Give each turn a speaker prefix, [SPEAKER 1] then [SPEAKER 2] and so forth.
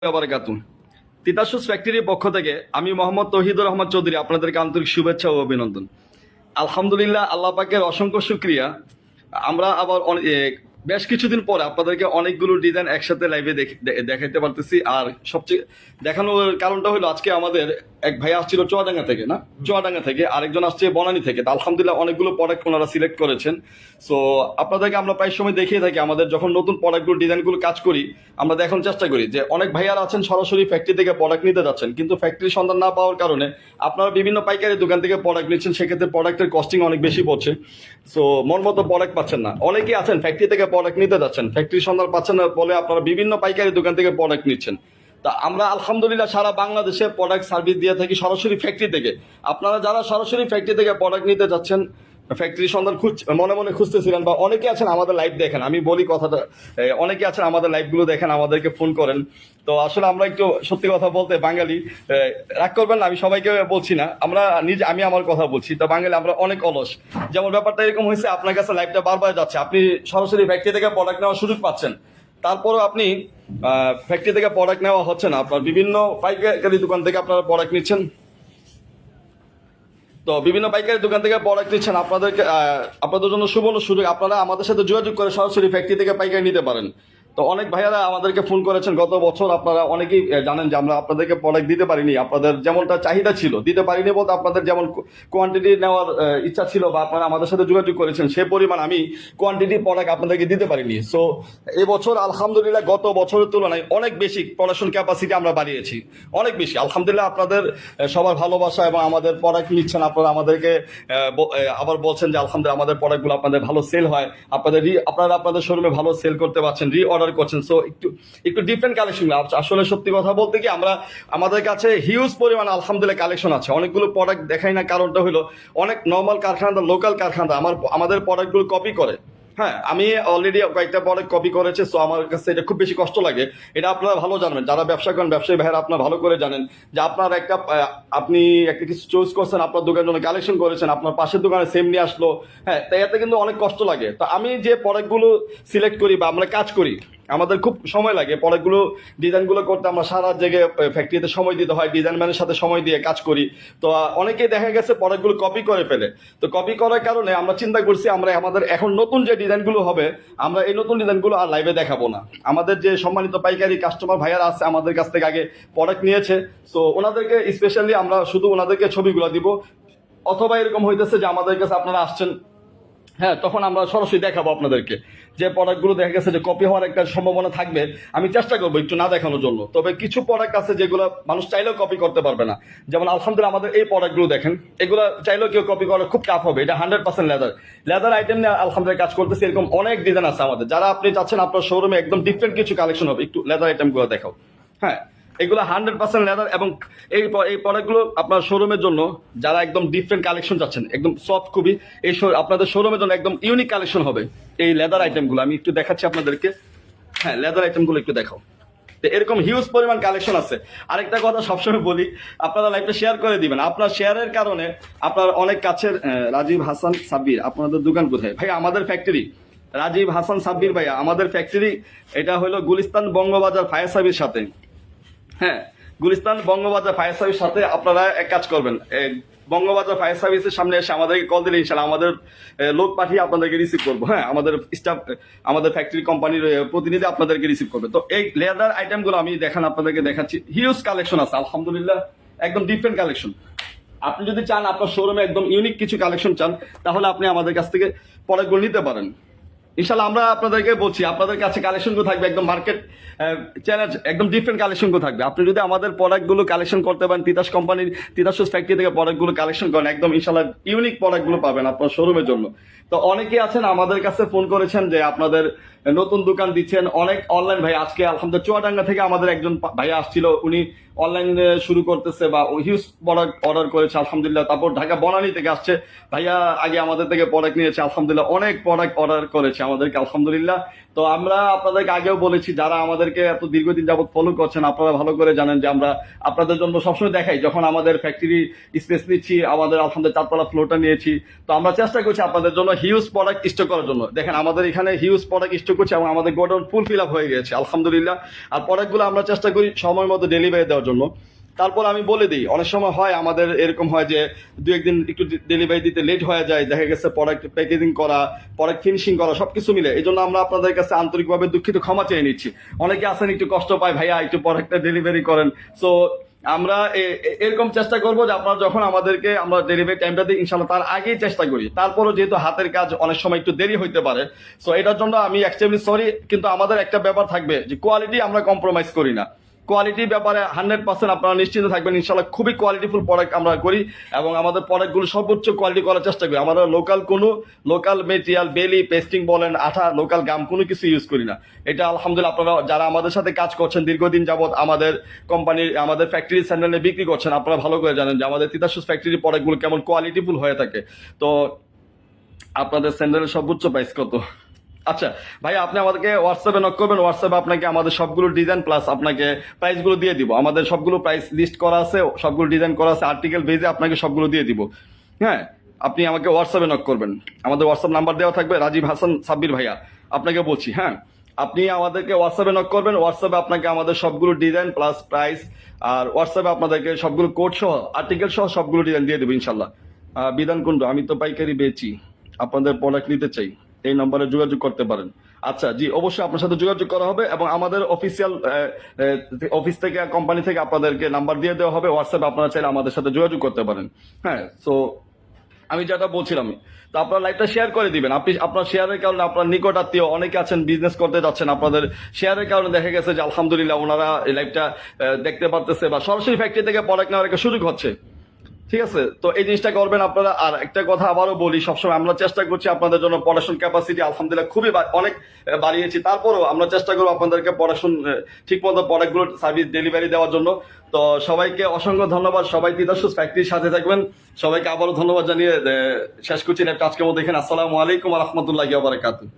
[SPEAKER 1] বারাকাতুহু। তিতাস ফ্যাক্টরির পক্ষ থেকে আমি মোহাম্মদ তৌহিদুর রহমান চৌধুরী আপনাদেরকে আন্তরিক শুভেচ্ছা ও অভিনন্দন। আলহামদুলিল্লাহ, আল্লাহ পাকের অসংখ্য শুকরিয়া। আমরা আবার বেশ কিছুদিন পরে আপনাদেরকে অনেকগুলো ডিজাইন একসাথে লাইভে দেখাইতে পারতেছি। আর সবচেয়ে দেখানোর কারণটা হলো আজকে আমাদের এক ভাই আসছিল চুয়াডাঙ্গা থেকে আরেকজন আসছে বনানী থেকে। তা আলহামদুলিল্লাহ অনেকগুলো প্রোডাক্ট ওনারা সিলেক্ট করেছেন। সো আপনাদেরকে আমরা প্রায় সময় দেখিয়ে থাকি আমাদের যখন নতুন প্রোডাক্টগুলো ডিজাইনগুলো কাজ করি, আমরা দেখানোর চেষ্টা করি যে অনেক ভাইয়ারা আছেন সরাসরি ফ্যাক্টরি থেকে প্রোডাক্ট নিতে যাচ্ছেন, কিন্তু ফ্যাক্টরি সন্ধান না পাওয়ার কারণে আপনারা বিভিন্ন পাইকারি দোকান থেকে প্রোডাক্ট নিচ্ছেন, সেক্ষেত্রে প্রোডাক্টের কস্টিং অনেক বেশি পড়ছে। সো মন মতো প্রোডাক্ট পাচ্ছেন না। অনেকেই আছেন ফ্যাক্টরি থেকে প্রোডাক্ট নিতে যাচ্ছেন, ফ্যাক্টরি সন্ধান পাচ্ছেন না বলে আপনারা বিভিন্ন পাইকারি দোকান থেকে প্রোডাক্ট নিচ্ছেন। তা আমরা আলহামদুলিল্লাহ সারা বাংলাদেশে প্রোডাক্ট সার্ভিস দিয়ে থাকি সরাসরি ফ্যাক্টরি থেকে। আপনারা যারা সরাসরি ফ্যাক্টরি থেকে প্রোডাক্ট নিতে যাচ্ছেন, ফ্যাক্টরি সন্ধান মনে মনে খুঁজতেছিলেন, বা অনেকে আছেন আমাদের লাইভ দেখেন, আমি বলি কথাটা, অনেকে আছেন আমাদের লাইভগুলো দেখেন, আমাদেরকে ফোন করেন। তো আসলে আমরা একটু সত্যি কথা বলতে বাঙালি, রাগ করবেন না, আমি সবাইকে বলছি না, আমি আমার কথা বলছি। তো বাঙালি আমরা অনেক অলস। যেমন ব্যাপারটা এরকম হয়েছে, আপনার কাছে লাইভটা বারবার যাচ্ছে, আপনি সরাসরি ফ্যাক্টরি থেকে প্রোডাক্ট নেওয়ার সুযোগ পাচ্ছেন, তারপরও আপনি ফ্যাক্টরি থেকে প্রোডাক্ট নেওয়া হচ্ছে না, আপনার বিভিন্ন পাইকারি দোকান থেকে আপনারা প্রোডাক্ট নিচ্ছেন। তো বিভিন্ন পাইকারি দোকান থেকে প্রোডাক্ট নিচ্ছেন, আপনাদের জন্য সুবর্ণ সুযোগ, আপনারা আমাদের সাথে যোগাযোগ করে সরাসরি ফ্যাক্টরি থেকে পাইকারি নিতে পারেন। তো অনেক ভাইয়ারা আমাদেরকে ফোন করেছেন গত বছর, আপনারা অনেকেই জানেন যে আমরা আপনাদেরকে প্রোডাক্ট দিতে পারিনি, আপনাদের যেমনটা চাহিদা ছিল দিতে পারিনি বলতে আপনাদের যেমন কোয়ান্টিটি নেওয়ার ইচ্ছা ছিল বা আপনারা আমাদের সাথে যোগাযোগ করেছেন সে পরিমাণ আমি কোয়ান্টিটি প্রোডাক্ট আপনাদেরকে দিতে পারিনি। সো এবছর আলহামদুলিল্লাহ গত বছরের তুলনায় অনেক বেশি প্রোডাকশন ক্যাপাসিটি আমরা বাড়িয়েছি, অনেক বেশি আলহামদুলিল্লাহ। আপনাদের সবার ভালোবাসা এবং আমাদের প্রোডাক্ট নিচ্ছেন, আপনারা আমাদেরকে আবার বলছেন যে আলহামদুলিল্লাহ আমাদের প্রোডাক্টগুলো আপনাদের ভালো সেল হয়, আপনারা আপনাদের শোরুমে ভালো সেল করতে পারছেন, অর্ডার করছেন। সো একটু ডিফারেন্ট কালেকশন। আসলে সত্যি কথা বলতে কি, আমাদের কাছে হিউজ পরিমাণ আলহামদুলিল্লাহ কালেকশন আছে। অনেকগুলো প্রোডাক্ট দেখাই না, কারণটা হলো অনেক নর্মাল কারখানা, লোকাল কারখানা আমাদের প্রোডাক্টগুলো কপি করে। হ্যাঁ, আমি অলরেডি কয়েকটা প্রোডাক্ট কপি করেছে, সো আমার কাছে এটা খুব বেশি কষ্ট লাগে। এটা আপনারা ভালো জানবেন, যারা ব্যবসা করেন ব্যবসায়ী ভাইয়েরা আপনারা ভালো করে জানেন যে আপনি একটা কিছু চুজ করছেন, আপনার দোকানের জন্য কালেকশন করেছেন, আপনার পাশের দোকানে সেম নিয়ে আসলো। হ্যাঁ, তাই এতে কিন্তু অনেক কষ্ট লাগে। তো আমি যে প্রোডাক্টগুলো সিলেক্ট করি বা আমরা কাজ করি, আমাদের খুব সময় লাগে প্রোডাক্টগুলো ডিজাইনগুলো করতে। আমরা সারা জায়গায় ফ্যাক্টরিতে সময় দিতে হয়, ডিজাইন ম্যানের সাথে সময় দিয়ে কাজ করি। তো অনেকেই দেখা গেছে প্রোডাক্টগুলো কপি করে ফেলে। তো কপি করার কারণে আমরা চিন্তা করছি আমরা আমাদের এখন নতুন যে ডিজাইনগুলো হবে, আমরা এই নতুন ডিজাইনগুলো আর লাইভে দেখাবো না। আমাদের যে সম্মানিত পাইকারি কাস্টমার ভাইয়ারা আছে, আমাদের কাছ থেকে আগে প্রোডাক্ট নিয়েছে, সো ওনাদেরকে স্পেশালি আমরা শুধু ওনাদেরকে ছবিগুলো দিব। অথবা এরকম হইতেছে যে আমাদের কাছে আপনারা আসছেন, হ্যাঁ, তখন আমরা সরাসরি দেখাবো আপনাদেরকে যে প্রোডাক্টগুলো দেখা গেছে যে কপি হওয়ার একটা সম্ভাবনা থাকবে। আমি চেষ্টা করবো একটু না দেখানোর জন্য। তবে কিছু প্রোডাক্ট আছে যেগুলো মানুষ চাইলেও কপি করতে পারবে না। যেমন আলহামদুলিল্লাহ আমাদের এই প্রোডাক্টগুলো দেখেন, এগুলো চাইলেও কেউ কপি করা খুব টাফ হবে। এটা 100% লেদার আইটেম নিয়ে আলহামদুলিল্লাহ কাজ করতেছে। এরকম অনেক ডিজাইন আছে আমাদের, যারা আপনি চাচ্ছেন আপনার শোরুমে একদম ডিফারেন্ট কিছু কালেকশন হবে, একটু লেদার আইটেমগুলো দেখাও। হ্যাঁ, এগুলো 100% লেদার, এবং এই প্রোডাক্টগুলো আপনার শোরুমের জন্য যারা একদম ডিফারেন্ট কালেকশন চাচ্ছেন, একদম সফট খুবই, আপনাদের শোরুমের জন্য একদম ইউনিক কালেকশন হবে এই লেদার আইটেমগুলো। আমি একটু দেখাচ্ছি আপনাদেরকে। হ্যাঁ, লেদার আইটেমগুলো একটু দেখাও। তো এরকম হিউজ পরিমাণ কালেকশন আছে। আরেকটা কথা সবসময় বলি, আপনারা লাইভটা শেয়ার করে দিবেন। আপনার শেয়ারের কারণে আপনার অনেক কাছের রাজীব হাসান সাব্বির, আপনাদের দোকান কোথায় ভাই? আমাদের ফ্যাক্টরি রাজীব হাসান সাব্বির ভাইয়া, আমাদের ফ্যাক্টরি এটা হলো গুলিস্তান বঙ্গবাজার ফায়ার সার্ভিস সাথে। হ্যাঁ, গুলিস্তান বঙ্গবাজার ফায়ার সার্ভিস সাথে আপনারা এক কাজ করবেন, বঙ্গবাজার ফায়ার সার্ভিসের সামনে এসে আমাদেরকে কল দিলে ইনশাল্লাহ আমাদের লোক পাঠিয়ে আপনাদেরকে রিসিভ করবো। হ্যাঁ, আমাদের স্টাফ, আমাদের ফ্যাক্টরি কোম্পানির প্রতিনিধি আপনাদেরকে রিসিভ করবে। তো এই লেদার আইটেমগুলো আমি আপনাদেরকে দেখাচ্ছি। হিউজ কালেকশন আছে আলহামদুলিল্লাহ, একদম ডিফারেন্ট কালেকশন। আপনি যদি চান আপনার শোরুমে একদম ইউনিক কিছু কালেকশন চান, তাহলে আপনি আমাদের কাছ থেকে প্রোডাক্টগুলো নিতে পারেন। ইনশাল্লাহ আমরা আপনাদেরকে বলছি, আপনাদের কাছে কালেকশনগুলো থাকবে একদম মার্কেট চ্যালেঞ্জ, একদম ডিফারেন্ট কালেকশনগুলো থাকবে। আপনি যদি আমাদের প্রোডাক্টগুলো কালেকশন করতে পারেন, তিতাস কোম্পানির তিতাস ফ্যাক্টরি থেকে প্রোডাক্টগুলো কালেকশন করেন, একদম ইনশাল্লাহ ইউনিক প্রোডাক্টগুলো পাবেন আপনার শোরুমের জন্য। তো অনেকেই আছেন আমাদের কাছে ফোন করেছেন যে আপনাদের নতুন দোকান দিচ্ছেন, অনেক অনলাইন ভাই। আজকে আলহামদুলিল্লাহ চুয়াডাঙ্গা থেকে আমাদের একজন ভাইয়া আসছিল, উনি অনলাইন শুরু করতেছে বা হিউজ প্রোডাক্ট অর্ডার করেছে আলহামদুলিল্লাহ। তারপর ঢাকা বনানী থেকে আসছে ভাইয়া, আগে আমাদের থেকে প্রোডাক্ট নিয়েছে আলহামদুলিল্লাহ, অনেক প্রোডাক্ট অর্ডার করেছে আমাদেরকে আলহামদুলিল্লাহ। তো তো আমরা আপনাদেরকে আগেও বলেছি, যারা আমাদেরকে এত দীর্ঘদিন যাবত ফলো করছেন আপনারা ভালো করে জানেন যে আমরা আপনাদের জন্য সবসময় দেখাই, যখন আমাদের ফ্যাক্টরি স্পেস নিচ্ছি, আমাদের আলহামদুলিল্লাহ 4 তলা ফ্লোরটা নিয়েছি, তো আমরা চেষ্টা করছি আপনাদের জন্য হিউজ প্রোডাক্ট স্টক করার জন্য। দেখেন আমাদের এখানে হিউজ প্রোডাক্ট স্টক করছি এবং আমাদের গোডাউন ফুল ফিল আপ হয়ে গেছে আলহামদুলিল্লাহ। আর প্রোডাক্টগুলো আমরা চেষ্টা করি সময় মতো ডেলিভারি দেওয়ার জন্য। তারপর আমি বলে দিই, অনেক সময় হয় আমাদের এরকম হয় যে 2-1 দিন একটু ডেলিভারি দিতে লেট হয়ে যায়, দেখা গেছে প্রোডাক্ট প্যাকেজিং করা, প্রোডাক্ট ফিনিশিং করা সবকিছু মিলে। এই জন্য আমরা আপনাদের কাছে আন্তরিকভাবে দুঃখিত, ক্ষমা চেয়ে নিচ্ছি। অনেকে আছেন একটু কষ্ট পায়, ভাইয়া একটু প্রোডাক্টটা ডেলিভারি করেন। সো আমরা এরকম চেষ্টা করবো যে আপনারা যখন আমাদেরকে আমরা ডেলিভারি টাইমটা দিই ইনশাল্লাহ তার আগেই চেষ্টা করি। তারপরও যেহেতু হাতের কাজ অনেক সময় একটু দেরি হইতে পারে, সো এটার জন্য আমি এক্সট্রিমলি সরি। কিন্তু আমাদের একটা ব্যাপার থাকবে যে কোয়ালিটি আমরা কম্প্রোমাইজ করি না। কোয়ালিটির ব্যাপারে 100% আপনারা নিশ্চিত থাকবেন, ইনশাল্লাহ খুবই কোয়ালিটিফুল প্রোডাক্ট আমরা করি এবং আমাদের প্রোডাক্টগুলো সর্বোচ্চ কোয়ালিটি করার চেষ্টা করি। আমরা লোকাল মেটেরিয়াল, বেলি, পেস্টিং বলেন, আঠা, লোকাল গাম কোনো কিছু ইউজ করি না। এটা আলহামদুলিল্লাহ আপনারা যারা আমাদের সাথে কাজ করছেন দীর্ঘদিন যাবত, আমাদের কোম্পানির আমাদের ফ্যাক্টরি স্যান্ডেলে বিক্রি করছেন, আপনারা ভালো করে জানেন যে আমাদের তিতাস ফ্যাক্টরির প্রোডাক্টগুলো কেমন কোয়ালিটিফুল হয়ে থাকে। তো আপনাদের স্যান্ডেলের সর্বোচ্চ প্রাইস কত? আচ্ছা ভাই, আপনি আমাদেরকে হোয়াটসঅ্যাপে নক করবেন, হোয়াটসঅ্যাপে আপনাকে আমাদের সবগুলো ডিজাইন প্লাস আপনাকে প্রাইসগুলো দিয়ে দিব। আমাদের সবগুলো প্রাইস লিস্ট করা আছে, সবগুলো ডিজাইন করা আছে, আর্টিকেল বেজে আপনাকে সবগুলো দিয়ে দিব। হ্যাঁ, আপনি আমাকে হোয়াটসঅ্যাপে নক করবেন, আমাদের হোয়াটসঅ্যাপ নাম্বার দেওয়া থাকবে, রাজীব হাসান সাব্বির ভাইয়া আপনাকে বলছি। হ্যাঁ, আপনি আমাদেরকে হোয়াটসঅ্যাপে নক করবেন, হোয়াটসঅ্যাপে আপনাকে আমাদের সবগুলো ডিজাইন প্লাস প্রাইস, আর হোয়াটসঅ্যাপে আপনাদেরকে সবগুলো কোড সহ আর্টিকেল সহ সবগুলো ডিজাইন দিয়ে দেবো ইনশাল্লাহ। বিধান কুণ্ড, আমি তো পাইকারি বেচি, আপনাদের প্রোডাক্ট নিতে চাই, এই নম্বরে যোগাযোগ করতে পারেন। আচ্ছা জি, অবশ্যই আপনার সাথে যোগাযোগ করা হবে এবং আমাদের অফিসিয়াল অফিস থেকে, কোম্পানি থেকে আপনাদেরকে নাম্বার দিয়ে দেওয়া হবে, হোয়াটসঅ্যাপে আপনারা চাইলে আমাদের সাথে যোগাযোগ করতে পারেন। হ্যাঁ, সো আমি যেটা বলছিলাম, তো আপনার লাইভটা শেয়ার করে দিবেন। আপনি আপনার শেয়ারের কারণে আপনার নিকট আত্মীয় অনেকে আছেন, বিজনেস করতে যাচ্ছেন, আপনাদের শেয়ারের কারণে দেখা গেছে যে আলহামদুলিল্লাহ ওনারা এই লাইভটা দেখতে পারতেছে বা সরাসরি ফ্যাক্টরি থেকে প্রোডাক্ট নেওয়ার একটা সুযোগ হচ্ছে। ঠিক আছে, তো এই জিনিসটা করবেন আপনারা। আর একটা কথা আবারও বলি, সবসময় আমরা চেষ্টা করছি আপনাদের জন্য প্রোডাকশন ক্যাপাসিটি আলহামদুলিল্লাহ খুবই অনেক বাড়িয়েছি, তারপরেও আমরা চেষ্টা করবো আপনাদেরকে প্রোডাকশন ঠিক মতো প্রোডাক্টগুলো সার্ভিস ডেলিভারি দেওয়ার জন্য। তো সবাইকে অসংখ্য ধন্যবাদ, সবাই তিতাস ফ্যাক্টরির সাথে থাকবেন। সবাইকে আবারও ধন্যবাদ জানিয়ে শেষ করছি লাইভটা আজকের মধ্যে এখানে। আসসালামু আলাইকুম ওয়া রাহমাতুল্লাহি ওয়া বারাকাতুহু।